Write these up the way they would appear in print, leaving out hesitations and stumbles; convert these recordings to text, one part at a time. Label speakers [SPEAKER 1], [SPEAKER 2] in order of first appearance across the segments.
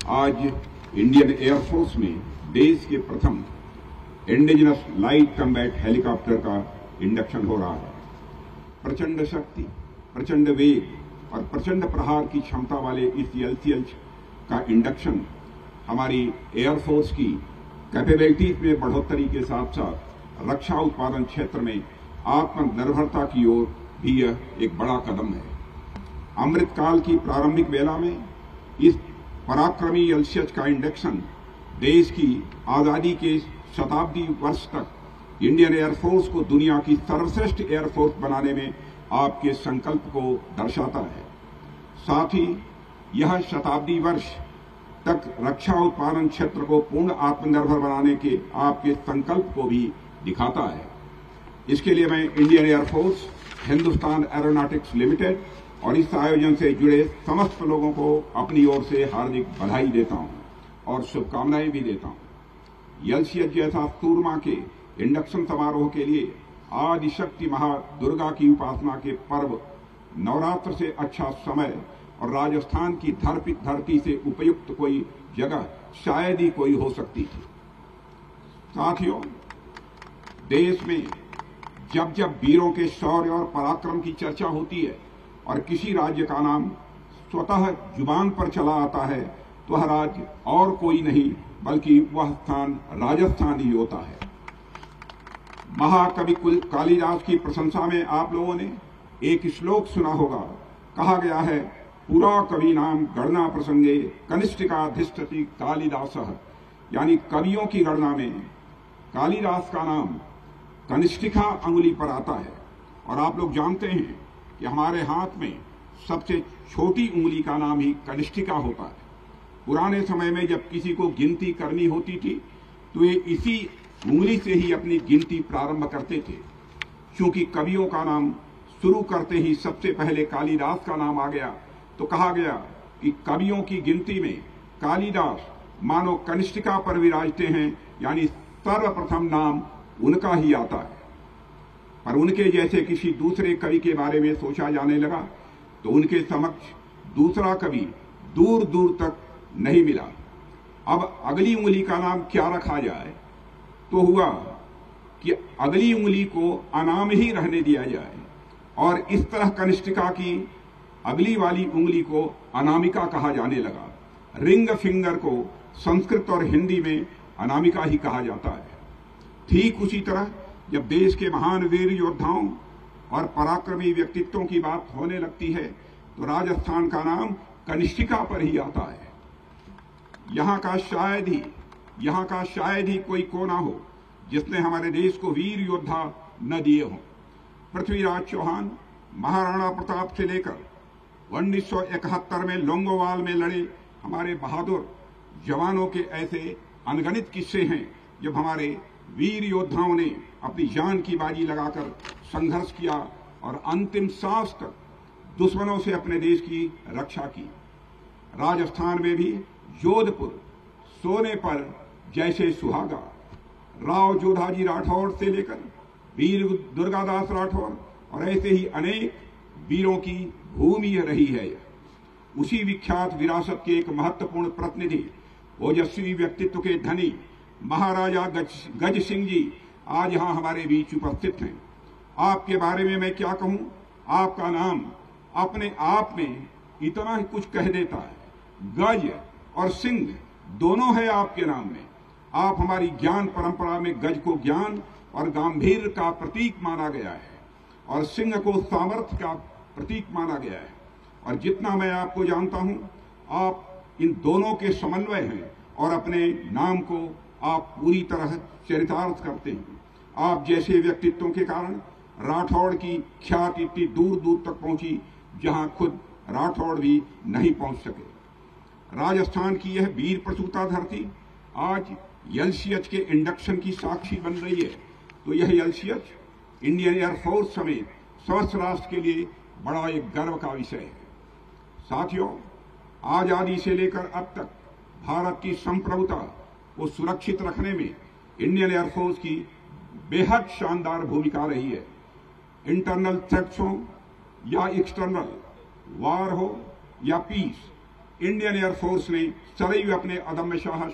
[SPEAKER 1] आज Indian air force में देश के प्रथम इंडिजिनस लाइट कम्बैट हेलीकॉप्टर का इंडक्शन हो रहा है। प्रचंड शक्ति, प्रचंड वेग और प्रचंड प्रहार की क्षमता वाले इस LCH का इंडक्शन हमारी एयरफोर्स की कैपेबिलिटीज में बढ़ोतरी के साथ साथ रक्षा उत्पादन क्षेत्र में आत्मनिर्भरता की ओर भी यह एक बड़ा कदम है। अमृतकाल की प्रारंभिक वेला में इस पराक्रमी LCH का इंडक्शन देश की आजादी के शताब्दी वर्ष तक इंडियन एयरफोर्स को दुनिया की सर्वश्रेष्ठ एयरफोर्स बनाने में आपके संकल्प को दर्शाता है। साथ ही यह शताब्दी वर्ष तक रक्षा उत्पादन क्षेत्र को पूर्ण आत्मनिर्भर बनाने के आपके संकल्प को भी दिखाता है। इसके लिए मैं Indian air force, Hindustan aeronautics limited और इस आयोजन से जुड़े समस्त लोगों को अपनी ओर से हार्दिक बधाई देता हूं और शुभकामनाएं भी देता हूं। LCH जैसा सूरमा के इंडक्शन समारोह के लिए आदिशक्ति महादुर्गा की उपासना के पर्व नवरात्र से अच्छा समय और राजस्थान की धरती से उपयुक्त कोई जगह शायद ही कोई हो सकती थी। साथियों, देश में जब जब वीरों के शौर्य और पराक्रम की चर्चा होती है और किसी राज्य का नाम स्वतः जुबान पर चला आता है तो वह राज्य और कोई नहीं बल्कि वह स्थान राजस्थान ही होता है। महाकवि कालिदास की प्रशंसा में आप लोगों ने एक श्लोक सुना होगा। कहा गया है, पुरा कवि नाम गणना प्रसंगे कनिष्ठिकाधिष्ठति कालिदासः, यानी कवियों की गणना में कालिदास का नाम कनिष्ठिका अंगुली पर आता है। और आप लोग जानते हैं कि हमारे हाथ में सबसे छोटी उंगली का नाम ही कनिष्ठिका होता है। पुराने समय में जब किसी को गिनती करनी होती थी तो ये इसी उंगली से ही अपनी गिनती प्रारंभ करते थे। क्योंकि कवियों का नाम शुरू करते ही सबसे पहले कालिदास का नाम आ गया तो कहा गया कि कवियों की गिनती में कालिदास मानो कनिष्ठिका पर विराजते हैं, यानी सर्वप्रथम नाम उनका ही आता है। पर उनके जैसे किसी दूसरे कवि के बारे में सोचा जाने लगा तो उनके समक्ष दूसरा कवि दूर दूर तक नहीं मिला। अब अगली उंगली का नाम क्या रखा जाए, तो हुआ कि अगली उंगली को अनाम ही रहने दिया जाए और इस तरह कनिष्ठिका की अगली वाली उंगली को अनामिका कहा जाने लगा। रिंग फिंगर को संस्कृत और हिंदी में अनामिका ही कहा जाता है। ठीक उसी तरह जब देश के महान वीर योद्धाओं और पराक्रमी व्यक्तित्वों की बात होने लगती है तो राजस्थान का नाम कनिष्ठिका पर ही आता है। यहाँ का शायद ही कोई कोना हो जिसने हमारे देश को वीर योद्धा न दिए हों। पृथ्वीराज चौहान, महाराणा प्रताप से लेकर 1971 में लोंगोवाल में लड़े हमारे बहादुर जवानों के ऐसे अनगिनत किस्से हैं जब हमारे वीर योद्धाओं ने अपनी जान की बाजी लगाकर संघर्ष किया और अंतिम सांस तक दुश्मनों से अपने देश की रक्षा की। राजस्थान में भी जोधपुर सोने पर जैसे सुहागा, राव जोधाजी राठौड़ से लेकर वीर दुर्गादास राठौड़ और ऐसे ही अनेक वीरों की भूमि रही है। उसी विख्यात विरासत के एक महत्वपूर्ण प्रतिनिधि, ओजस्वी व्यक्तित्व के धनी महाराजा गज सिंह जी आज यहां हमारे बीच उपस्थित हैं। आपके बारे में मैं क्या कहूं, आपका नाम अपने आप में इतना ही कुछ कह देता है। गज और सिंह दोनों है आपके नाम में। आप हमारी ज्ञान परंपरा में गज को ज्ञान और गंभीर का प्रतीक माना गया है और सिंह को सामर्थ्य का प्रतीक माना गया है। और जितना मैं आपको जानता हूं, आप इन दोनों के समन्वय हैं और अपने नाम को आप पूरी तरह चरितार्थ करते हैं। आप जैसे व्यक्तित्वों के कारण राठौड़ की ख्याति इतनी दूर दूर तक पहुंची जहां खुद राठौड़ भी नहीं पहुंच सके। राजस्थान की यह वीर प्रसूता धरती आज LCH के इंडक्शन की साक्षी बन रही है तो यह LCH इंडियन एयरफोर्स समेत समस्त राष्ट्र के लिए बड़ा एक गर्व का विषय है। साथियों, आजादी से लेकर अब तक भारत की संप्रभुता को सुरक्षित रखने में इंडियन एयरफोर्स की बेहद शानदार भूमिका रही है। इंटरनल थ्रेट्स हो या एक्सटर्नल, वार हो या पीस, इंडियन एयरफोर्स ने सदैव अपने अदम्य साहस,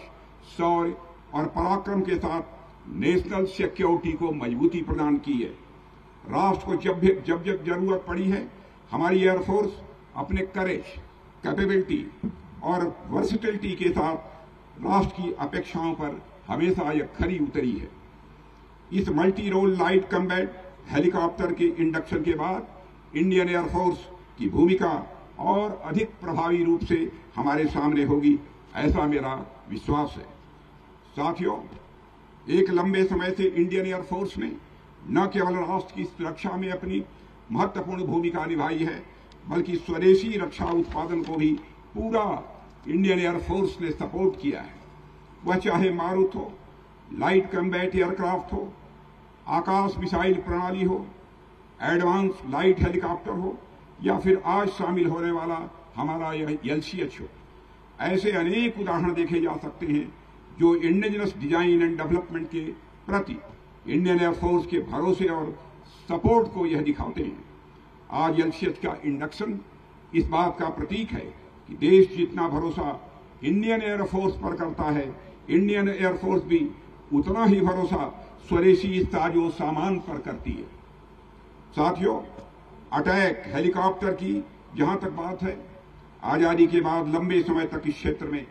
[SPEAKER 1] शौर्य और पराक्रम के साथ नेशनल सिक्योरिटी को मजबूती प्रदान की है। राष्ट्र को जब जब जरूरत पड़ी है, हमारी एयरफोर्स अपने करेज, कैपेबिलिटी और वर्सिटिलिटी के साथ राष्ट्र की अपेक्षाओं पर हमेशा यह खरी उतरी है। इस multi role light combat helicopter के इंडक्शन के बाद इंडियन एयरफोर्स की भूमिका और अधिक प्रभावी रूप से हमारे सामने होगी, ऐसा मेरा विश्वास है। साथियों, एक लंबे समय से इंडियन एयरफोर्स ने न केवल राष्ट्र की सुरक्षा में अपनी महत्वपूर्ण भूमिका निभाई है, बल्कि स्वदेशी रक्षा उत्पादन को भी पूरा इंडियन एयरफोर्स ने सपोर्ट किया है। वह चाहे मारुत हो, लाइट कम्बैट एयरक्राफ्ट हो, आकाश मिसाइल प्रणाली हो, एडवांस लाइट हेलीकॉप्टर हो, या फिर आज शामिल होने वाला हमारा यह LCH हो। ऐसे अनेक उदाहरण देखे जा सकते हैं जो इंडिजिनस डिजाइन एंड डेवलपमेंट के प्रति इंडियन एयरफोर्स के भरोसे और सपोर्ट को यह दिखाते हैं। आज LCH का इंडक्शन इस बात का प्रतीक है कि देश जितना भरोसा इंडियन एयरफोर्स पर करता है, इंडियन एयरफोर्स भी उतना ही भरोसा स्वदेशी साजो सामान पर करती है। साथियों, अटैक हेलीकॉप्टर की जहां तक बात है, आजादी के बाद लंबे समय तक इस क्षेत्र में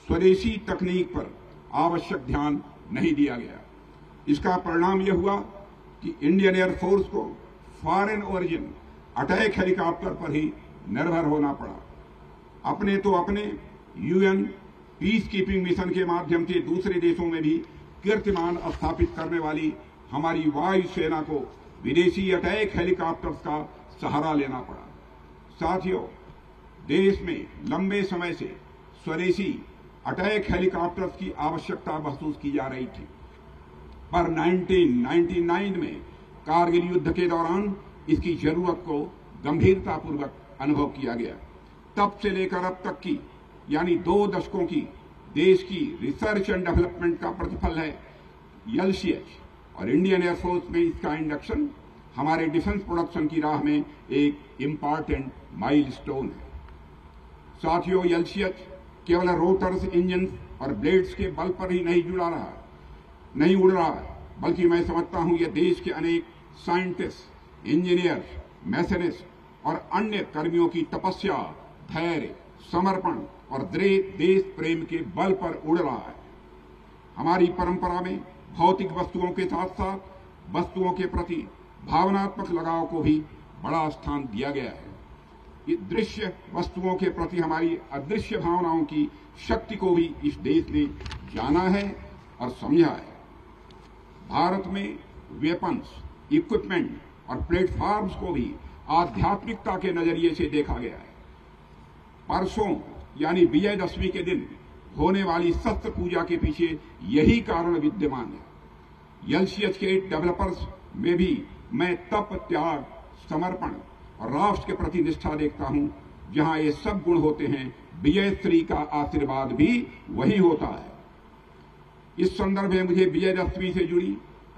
[SPEAKER 1] स्वदेशी तकनीक पर आवश्यक ध्यान नहीं दिया गया। इसका परिणाम यह हुआ कि इंडियन एयरफोर्स को फॉरेन ओरिजिन अटैक हेलीकॉप्टर पर ही निर्भर होना पड़ा। अपने तो अपने UN पीस कीपिंग मिशन के माध्यम से दूसरे देशों में भी कीर्तिमान स्थापित करने वाली हमारी वायुसेना को विदेशी अटैक हेलीकॉप्टर्स का सहारा लेना पड़ा। साथियों, देश में लंबे समय से स्वदेशी अटैक हेलीकॉप्टर्स की आवश्यकता महसूस की जा रही थी, पर 1999 में कारगिल युद्ध के दौरान इसकी जरूरत को गंभीरतापूर्वक अनुभव किया गया। तब से लेकर अब तक की यानी 2 दशकों की देश की रिसर्च एंड डेवलपमेंट का प्रतिफल है LCH, और इंडियन एयरफोर्स में इसका इंडक्शन हमारे डिफेंस प्रोडक्शन की राह में एक इम्पॉर्टेंट माइलस्टोन है। साथियों, LCH केवल रोटर्स, इंजन और ब्लेड्स के बल पर ही नहीं उड़ रहा है, बल्कि मैं समझता हूं यह देश के अनेक साइंटिस्ट, इंजीनियर, मैकेनिस्ट और अन्य कर्मियों की तपस्या, धैर्य, समर्पण और देश प्रेम के बल पर उड़ रहा है। हमारी परंपरा में भौतिक वस्तुओं के साथ साथ वस्तुओं के प्रति भावनात्मक लगाव को भी बड़ा स्थान दिया गया है। ये दृश्य वस्तुओं के प्रति हमारी अदृश्य भावनाओं की शक्ति को भी इस देश ने जाना है और समझा है। भारत में वेपन्स, इक्विपमेंट और प्लेटफॉर्म्स को भी आध्यात्मिकता के नजरिए से देखा गया है। परसों यानी विजयदशमी के दिन होने वाली शस्त्र पूजा के पीछे यही कारण विद्यमान है। LCH के डेवलपर्स में भी मैं तप, त्याग, समर्पण और राष्ट्र के प्रति निष्ठा देखता हूं। जहां ये सब गुण होते हैं, विजयश्री का आशीर्वाद भी वही होता है। इस संदर्भ में मुझे विजयदशमी से जुड़ी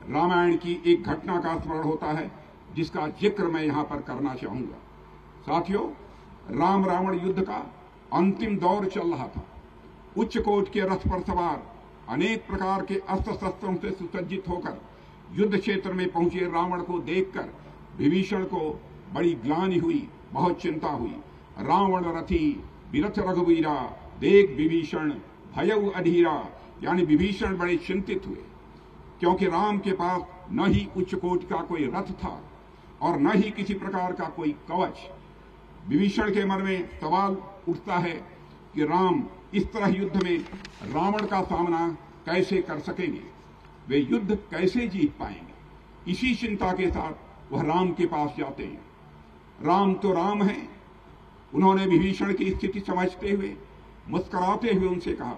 [SPEAKER 1] रामायण की एक घटना का स्मरण होता है, जिसका जिक्र मैं यहां पर करना चाहूंगा। साथियों, राम रावण युद्ध का अंतिम दौर चल रहा था। उच्च कोट के रथ पर सवार अनेक प्रकार के अस्त्र शस्त्रों से सुसज्जित होकर युद्ध क्षेत्र में पहुंचे रावण को देखकर विभीषण को बड़ी ग्लानि हुई, बहुत चिंता हुई। रावण रथी विरथ रघुवीरा, देख विभीषण भयउ अधीरा, यानी विभीषण बड़े चिंतित हुए, क्योंकि राम के पास न ही उच्च कोट का कोई रथ था और न ही किसी प्रकार का कोई कवच। विभीषण के मन में सवाल उठता है कि राम इस तरह युद्ध में रावण का सामना कैसे कर सकेंगे, वे युद्ध कैसे जीत पाएंगे। इसी चिंता के साथ वह राम के पास जाते हैं। राम तो राम हैं। उन्होंने विभीषण की स्थिति समझते हुए मुस्कुराते हुए उनसे कहा,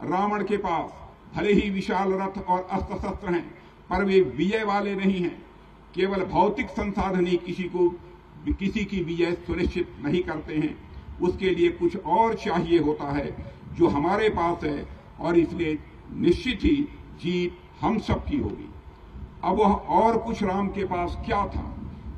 [SPEAKER 1] रावण के पास भले ही विशाल रथ और अस्त्र शस्त्र हैं, पर वे विजय वाले नहीं हैं। केवल भौतिक संसाधन ही किसी की विजय सुनिश्चित नहीं करते हैं। उसके लिए कुछ और चाहिए होता है जो हमारे पास है, और इसलिए निश्चित ही जीत हम सब की होगी। अब वह और कुछ राम के पास क्या था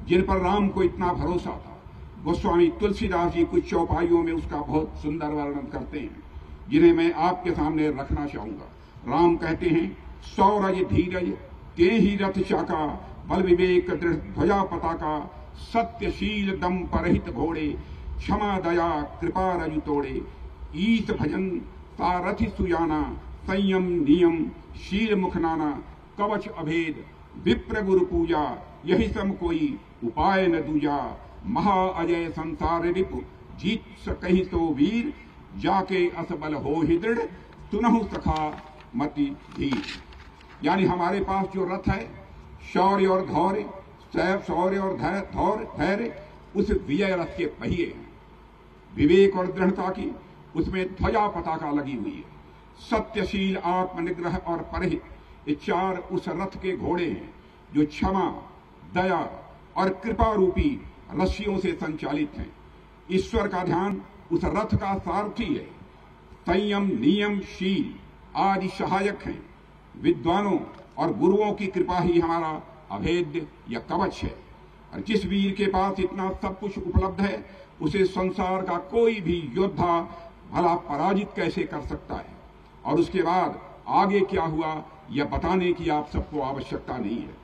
[SPEAKER 1] जिन पर राम को इतना भरोसा था, गोस्वामी तुलसीदास जी कुछ चौपाइयों में उसका बहुत सुंदर वर्णन करते हैं, जिन्हें मैं आपके सामने रखना चाहूंगा। राम कहते हैं, सौरज धीरज के ही रथ चाका, बल विवेक दृढ़ ध्वजा पताका, सत्यशील दम परहित घोड़े, क्षमा दया कृपा रजु तोड़े, ईश भजन सारथि सुजाना, संयम नियम शील मुखनाना, कवच अभेद विप्र गुरु पूजा, यही सम कोई उपाय न दूजा, महा अजय संसार रिपु, जीत सकहि तो वीर, जाके असबल हो ही दृढ़, सुनहु सखा मति धीर। यानी हमारे पास जो रथ है, शौर्य और धौर्य, शौर्य और धैर्य, उस विजय रथ के पहिए हैं। विवेक और दृढ़ता की उसमें ध्वजा पताका लगी हुई है। सत्यशील, आत्मनिग्रह और परहित, ये चार उस रथ के घोड़े हैं जो क्षमा, दया और कृपा रूपी रस्सियों से संचालित हैं। ईश्वर का ध्यान उस रथ का सारथी है। संयम, नियम, शील आदि सहायक हैं। विद्वानों और गुरुओं की कृपा ही हमारा अभेद्य या कवच है। और जिस वीर के पास इतना सब कुछ उपलब्ध है, उसे संसार का कोई भी योद्धा भला पराजित कैसे कर सकता है। और उसके बाद आगे क्या हुआ यह बताने की आप सबको आवश्यकता नहीं है।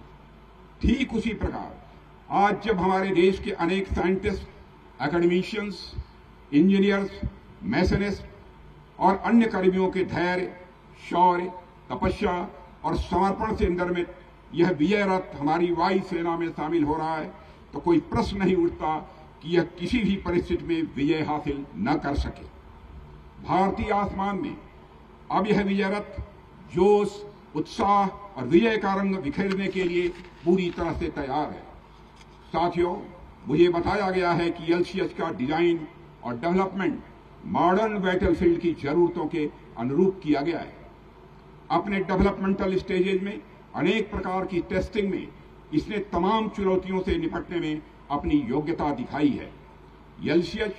[SPEAKER 1] ठीक उसी प्रकार आज जब हमारे देश के अनेक साइंटिस्ट, एकेडमिशियंस, इंजीनियर्स, मैसनिस्ट और अन्य कर्मियों के धैर्य, शौर्य, तपस्या और समर्पण से निर्मित यह विजय रथ हमारी वायु सेना में शामिल हो रहा है, तो कोई प्रश्न नहीं उठता कि यह किसी भी परिस्थिति में विजय हासिल न कर सके। भारतीय आसमान में अब यह विजय रथ जोश, उत्साह और विजय का रंग बिखेरने के लिए पूरी तरह से तैयार है। साथियों, मुझे बताया गया है कि एलसीएच का डिजाइन और डेवलपमेंट मॉडर्न बैटलफील्ड की जरूरतों के अनुरूप किया गया है। अपने डेवलपमेंटल स्टेजेज में अनेक प्रकार की टेस्टिंग में इसने तमाम चुनौतियों से निपटने में अपनी योग्यता दिखाई है। एलसीएच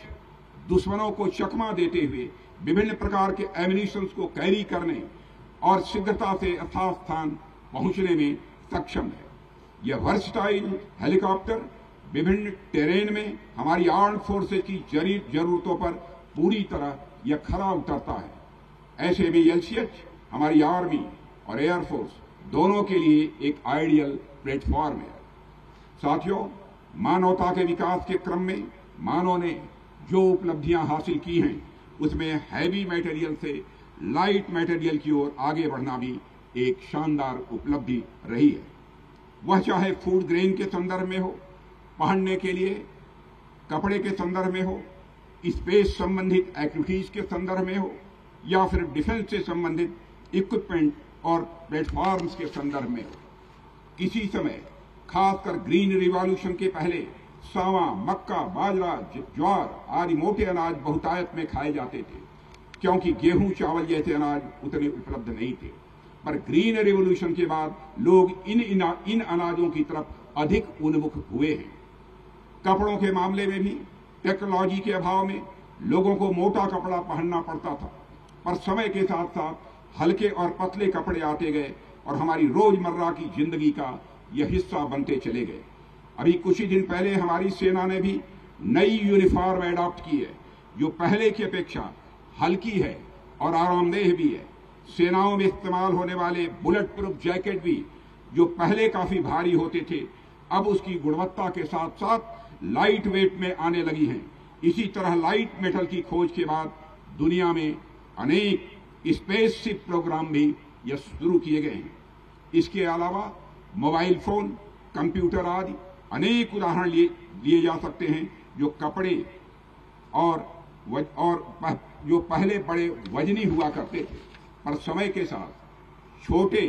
[SPEAKER 1] दुश्मनों को चकमा देते हुए विभिन्न प्रकार के एमिनिशंस को कैरी करने और शीघ्रता से यथास्थान पहुंचने में सक्षम है। यह वर्सटाइल हेलीकॉप्टर विभिन्न टेरेन में हमारी आर्म्ड फोर्सेज की जरूरतों पर पूरी तरह यह खरा उतरता है। ऐसे में एलसीएच हमारी आर्मी और एयरफोर्स दोनों के लिए एक आइडियल प्लेटफॉर्म है। साथियों, मानवता के विकास के क्रम में मानव ने जो उपलब्धियां हासिल की हैं, उसमें हैवी मटेरियल से लाइट मटेरियल की ओर आगे बढ़ना भी एक शानदार उपलब्धि रही है। वह चाहे फूड ग्रेन के संदर्भ में हो, पहनने के लिए कपड़े के संदर्भ में हो, स्पेस संबंधित एक्टिविटीज के संदर्भ में हो, या फिर डिफेंस से संबंधित इक्विपमेंट और प्लेटफॉर्म्स के संदर्भ में हो। किसी समय खासकर ग्रीन रिवॉल्यूशन के पहले सावा, मक्का, बाजरा, ज्वार आदि मोटे अनाज बहुतायत में खाए जाते थे, क्योंकि गेहूं, चावल जैसे अनाज उतने उपलब्ध नहीं थे। पर ग्रीन रिवॉल्यूशन के बाद लोग इन अनाजों की तरफ अधिक उन्मुख हुए हैं। कपड़ों के मामले में भी टेक्नोलॉजी के अभाव में लोगों को मोटा कपड़ा पहनना पड़ता था, पर समय के साथ साथ हल्के और पतले कपड़े आते गए और हमारी रोजमर्रा की जिंदगी का यह हिस्सा बनते चले गए। अभी कुछ ही दिन पहले हमारी सेना ने भी नई यूनिफॉर्म एडॉप्ट की है, जो पहले की अपेक्षा हल्की है और आरामदेह भी है। सेनाओं में इस्तेमाल होने वाले बुलेट प्रूफ जैकेट भी, जो पहले काफी भारी होते थे, अब उसकी गुणवत्ता के साथ साथ लाइट वेट में आने लगी हैं। इसी तरह लाइट मेटल की खोज के बाद दुनिया में अनेक स्पेसशिप प्रोग्राम भी यह शुरू किए गए हैं। इसके अलावा मोबाइल फोन, कंप्यूटर आदि अनेक उदाहरण लिए जा सकते हैं, जो कपड़े और जो पहले बड़े वजनी हुआ करते थे, पर समय के साथ छोटे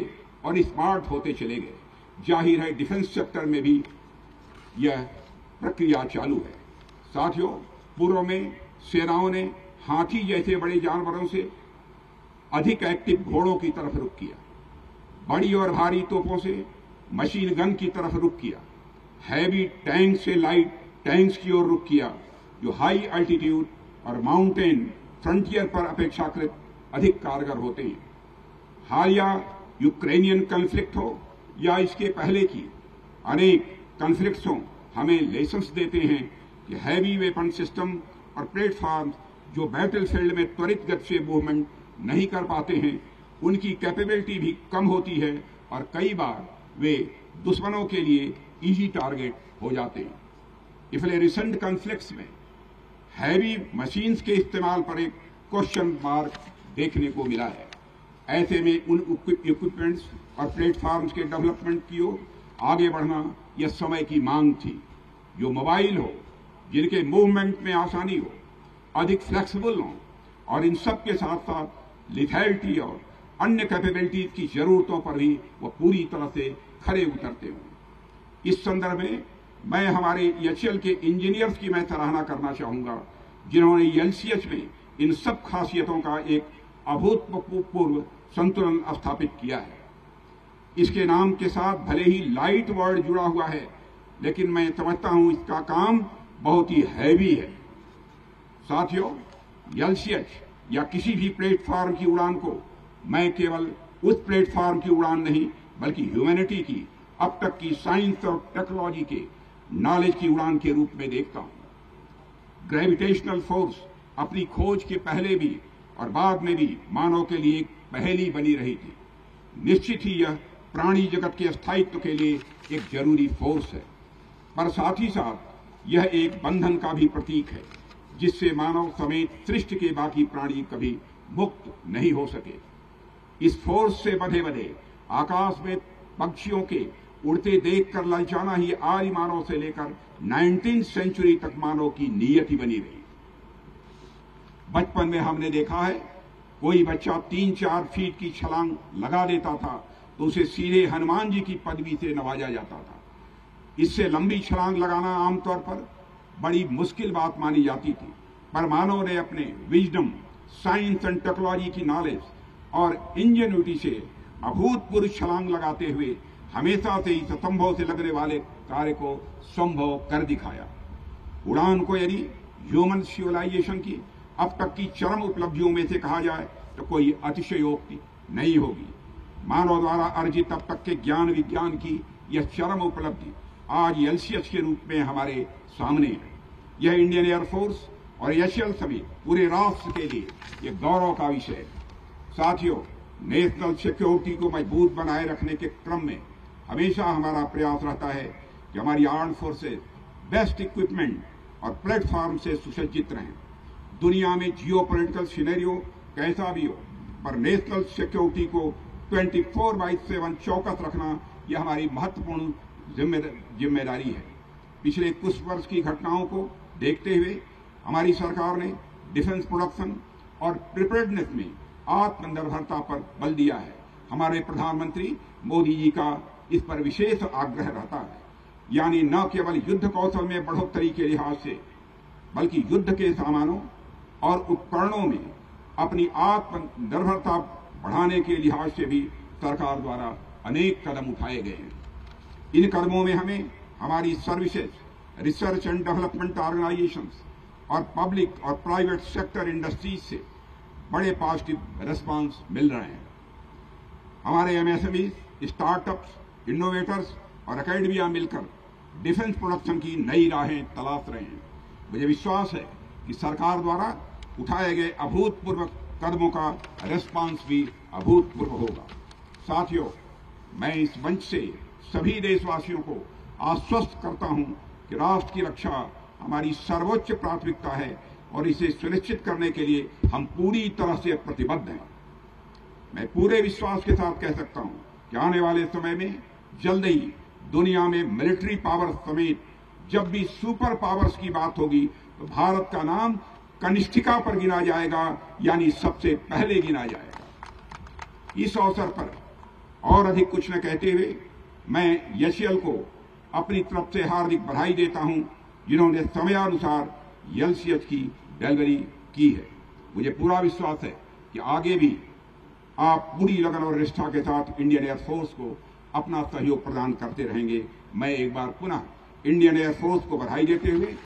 [SPEAKER 1] और स्मार्ट होते चले गए। जाहिर है डिफेंस सेक्टर में भी यह प्रक्रिया चालू है। साथियों, पूर्व में सेनाओं ने हाथी जैसे बड़े जानवरों से अधिक एक्टिव घोड़ों की तरफ रुख किया, बड़ी और भारी तोपों से मशीन गन की तरफ रुख किया, हैवी टैंक से लाइट टैंक्स की ओर रुख किया, जो हाई अल्टीट्यूड और माउंटेन फ्रंटियर पर अपेक्षाकृत अधिक कारगर होते हैं। हालिया यूक्रेनियन कॉन्फ्लिक्ट हो या इसके पहले की अनेक कॉन्फ्लिक्ट्स हों, हमें लेसन्स देते हैं कि हैवी वेपन सिस्टम और प्लेटफॉर्म जो बैटलफील्ड में त्वरित गति से मूवमेंट नहीं कर पाते हैं, उनकी कैपेबिलिटी भी कम होती है और कई बार वे दुश्मनों के लिए इजी टारगेट हो जाते हैं। इसलिए रिसेंट कॉन्फ्लिक्ट्स में हैवी मशीन्स के इस्तेमाल पर एक क्वेश्चन मार्क देखने को मिला है। ऐसे में उन इक्विपमेंट्स और प्लेटफॉर्म्स के डेवलपमेंट की ओर आगे बढ़ना यह समय की मांग थी, जो मोबाइल हो, जिनके मूवमेंट में आसानी हो, अधिक फ्लेक्सिबल हो और इन सब के साथ साथ लिथैलिटी और अन्य कैपेबिलिटीज की जरूरतों पर भी वह पूरी तरह से खरे उतरते हों। इस संदर्भ में मैं हमारे एचएएल के इंजीनियर्स की मैं सराहना करना चाहूंगा, जिन्होंने एलसीएच में इन सब खासियतों का एक अभूतपूर्व संतुलन स्थापित किया है। इसके नाम के साथ भले ही लाइट वर्ड जुड़ा हुआ है, लेकिन मैं समझता हूं इसका काम बहुत ही हैवी है। साथियों, एलसीएच या किसी भी प्लेटफॉर्म की उड़ान को मैं केवल उस प्लेटफॉर्म की उड़ान नहीं, बल्कि ह्यूमैनिटी की अब तक की साइंस और टेक्नोलॉजी के नॉलेज की उड़ान के रूप में देखता हूं। ग्रेविटेशनल फोर्स अपनी खोज के पहले भी और बाद में भी मानव के लिए एक पहेली बनी रही थी। निश्चित ही यह प्राणी जगत के स्थायित्व के लिए एक जरूरी फोर्स है, पर साथ ही साथ यह एक बंधन का भी प्रतीक है, जिससे मानव समेत सृष्टि के बाकी प्राणी कभी मुक्त नहीं हो सके। इस फोर्स से बधे बधे आकाश में पक्षियों के उड़ते देखकर ललचाना ही आर्य मानव से लेकर 19वीं सेंचुरी तक मानव की नियति बनी रही। बचपन में हमने देखा है, कोई बच्चा 3-4 फीट की छलांग लगा देता था तो उसे सीधे हनुमान जी की पदवी से नवाजा जाता था। इससे लंबी छलांग लगाना आमतौर पर बड़ी मुश्किल बात मानी जाती थी, पर मानव ने अपने विजडम, साइंस एंड टेक्नोलॉजी की नॉलेज और इंजेन्युइटी से अभूतपूर्व छलांग लगाते हुए हमेशा से इस असंभव से लगने वाले कार्य को संभव कर दिखाया। उड़ान को यदि ह्यूमन सिविलाइजेशन की अब तक की चरम उपलब्धियों में से कहा जाए तो कोई अतिशयोक्ति नहीं होगी। मानव द्वारा अर्जित अब तक के ज्ञान विज्ञान की यह चरम उपलब्धि आज एलसीएच के रूप में हमारे सामने है। यह इंडियन एयरफोर्स और एचएएल समेत पूरे राष्ट्र के लिए यह गौरव का विषय है। साथियों, नेशनल सिक्योरिटी को मजबूत बनाए रखने के क्रम में हमेशा हमारा प्रयास रहता है कि हमारी आर्म्ड फोर्सेज बेस्ट इक्विपमेंट और प्लेटफॉर्म से सुसज्जित रहें। दुनिया में जियोपॉलिटिकल सिनेरियो कैसा भी हो, पर नेशनल सिक्योरिटी को 24/7 चौकस रखना यह हमारी महत्वपूर्ण जिम्मेदारी है। पिछले कुछ वर्ष की घटनाओं को देखते हुए हमारी सरकार ने डिफेंस प्रोडक्शन और प्रिपेयर्डनेस में आत्मनिर्भरता पर बल दिया है। हमारे प्रधानमंत्री मोदी जी का इस पर विशेष आग्रह रहता है, यानी न केवल युद्ध कौशल में बढ़ोतरी के लिहाज से, बल्कि युद्ध के सामानों और उपकरणों में अपनी आत्मनिर्भरता बढ़ाने के लिहाज से भी सरकार द्वारा अनेक कदम उठाए गए हैं। इन कदमों में हमें हमारी services, research and development organisations और पब्लिक और प्राइवेट सेक्टर इंडस्ट्रीज से बड़े पॉजिटिव रिस्पांस मिल रहे हैं। हमारे एमएसएमई, स्टार्टअप्स, इनोवेटर्स और एकेडमिया मिलकर डिफेंस प्रोडक्शन की नई राहें तलाश रहे हैं। मुझे विश्वास है कि सरकार द्वारा उठाए गए अभूतपूर्व कदमों का रिस्पांस भी अभूतपूर्व होगा। साथियों, मैं इस मंच से सभी देशवासियों को आश्वस्त करता हूं कि राष्ट्र की रक्षा हमारी सर्वोच्च प्राथमिकता है और इसे सुनिश्चित करने के लिए हम पूरी तरह से प्रतिबद्ध हैं। मैं पूरे विश्वास के साथ कह सकता हूं कि आने वाले समय में जल्द ही दुनिया में मिलिट्री पावर समेत जब भी सुपर पावर्स की बात होगी तो भारत का नाम कनिष्ठिका पर गिना जाएगा, यानी सबसे पहले गिना जाएगा। इस अवसर पर और अधिक कुछ न कहते हुए मैं एचएएल को अपनी तरफ से हार्दिक बधाई देता हूं, जिन्होंने समयानुसार एलसीएच की डिलीवरी की है। मुझे पूरा विश्वास है कि आगे भी आप पूरी लगन और निष्ठा के साथ इंडियन एयरफोर्स को अपना सहयोग प्रदान करते रहेंगे। मैं एक बार पुनः इंडियन एयरफोर्स को बधाई देते हुए